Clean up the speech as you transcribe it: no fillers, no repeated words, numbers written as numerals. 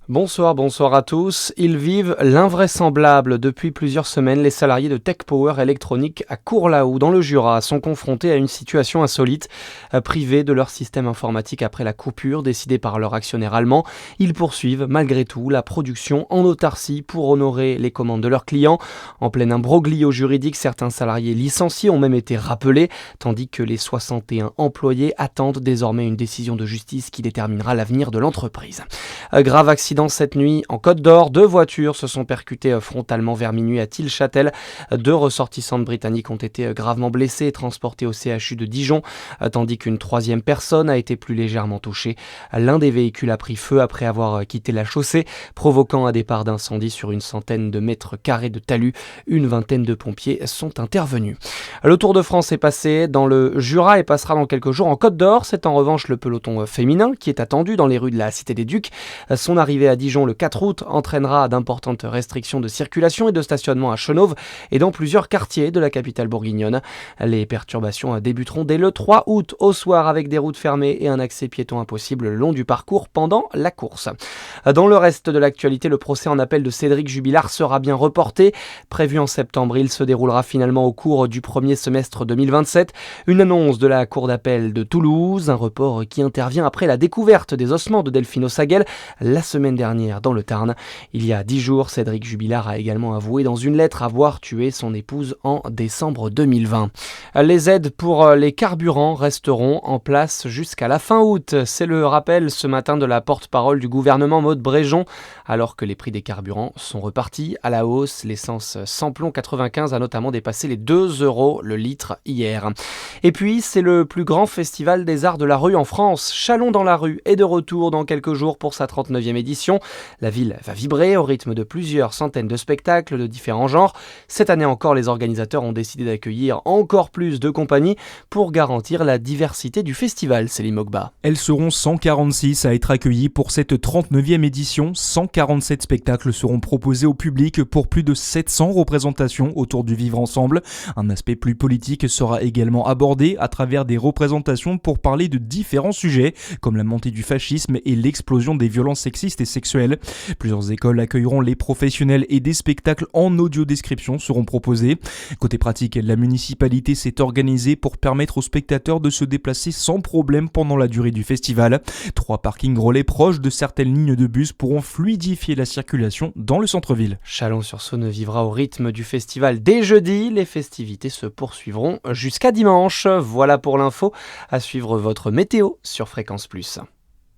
Bonsoir à tous. Ils vivent l'invraisemblable. Depuis plusieurs semaines, les salariés de Tech Power Électronique à Courlaoux, dans le Jura, sont confrontés à une situation insolite. Privés de leur système informatique après la coupure décidée par leur actionnaire allemand, ils poursuivent malgré tout la production en autarcie pour honorer les commandes de leurs clients. En plein imbroglio juridique, certains salariés licenciés ont même été rappelés, tandis que les 61 employés attendent désormais une décision de justice qui déterminera l'avenir de l'entreprise. Grave accident cette nuit en Côte d'Or. 2 voitures se sont percutées frontalement vers minuit à Tilchâtel. 2 ressortissantes britanniques ont été gravement blessées et transportées au CHU de Dijon, tandis qu'une 3e personne a été plus légèrement touchée. L'un des véhicules a pris feu après avoir quitté la chaussée, provoquant un départ d'incendie sur une centaine de mètres carrés de talus. Une vingtaine de pompiers sont intervenus. Le Tour de France est passé dans le Jura et passera dans quelques jours en Côte d'Or. C'est en revanche le peloton féminin qui est attendu dans les rues de la Cité des Ducs. Son arrivée à Dijon le 4 août entraînera d'importantes restrictions de circulation et de stationnement à Chenôve et dans plusieurs quartiers de la capitale bourguignonne. Les perturbations débuteront dès le 3 août au soir avec des routes fermées et un accès piéton impossible le long du parcours pendant la course. Dans le reste de l'actualité, le procès en appel de Cédric Jubilard sera bien reporté. Prévu en septembre, il se déroulera finalement au cours du premier semestre 2027. Une annonce de la Cour d'appel de Toulouse, un report qui intervient après la découverte des ossements de Delphine Ossaguel la semaine dernière dans le Tarn. Il y a 10 jours, Cédric Jubilard a également avoué dans une lettre avoir tué son épouse en décembre 2020. Les aides pour les carburants resteront en place jusqu'à la fin août. C'est le rappel ce matin de la porte-parole du gouvernement Maud Bréjon. Alors que les prix des carburants sont repartis à la hausse, l'essence samplon 95 a notamment dépassé les 2 € le litre hier. Et puis, c'est le plus grand festival des arts de la rue en France. Chalon dans la rue est de retour dans quelques jours pour sa 39e édition. La ville va vibrer au rythme de plusieurs centaines de spectacles de différents genres. Cette année encore, les organisateurs ont décidé d'accueillir encore plus de compagnies pour garantir la diversité du festival, Céline Mogba. Elles seront 146 à être accueillies pour cette 39e édition. 147 spectacles seront proposés au public pour plus de 700 représentations autour du vivre ensemble. Un aspect plus politique sera également abordé à travers des représentations pour parler de différents sujets, comme la montée du fascisme et l'explosion des violences sexistes et sexuelles. Plusieurs écoles accueilleront les professionnels et des spectacles en audio-description seront proposés. Côté pratique, la municipalité s'est organisée pour permettre aux spectateurs de se déplacer sans problème pendant la durée du festival. 3 parkings relais proches de certaines lignes de bus pourront fluidifier la circulation dans le centre-ville. Chalon-sur-Saône vivra au rythme du festival dès jeudi. Les festivités se poursuivront jusqu'à dimanche. Voilà pour l'info. À suivre votre météo sur Fréquence Plus.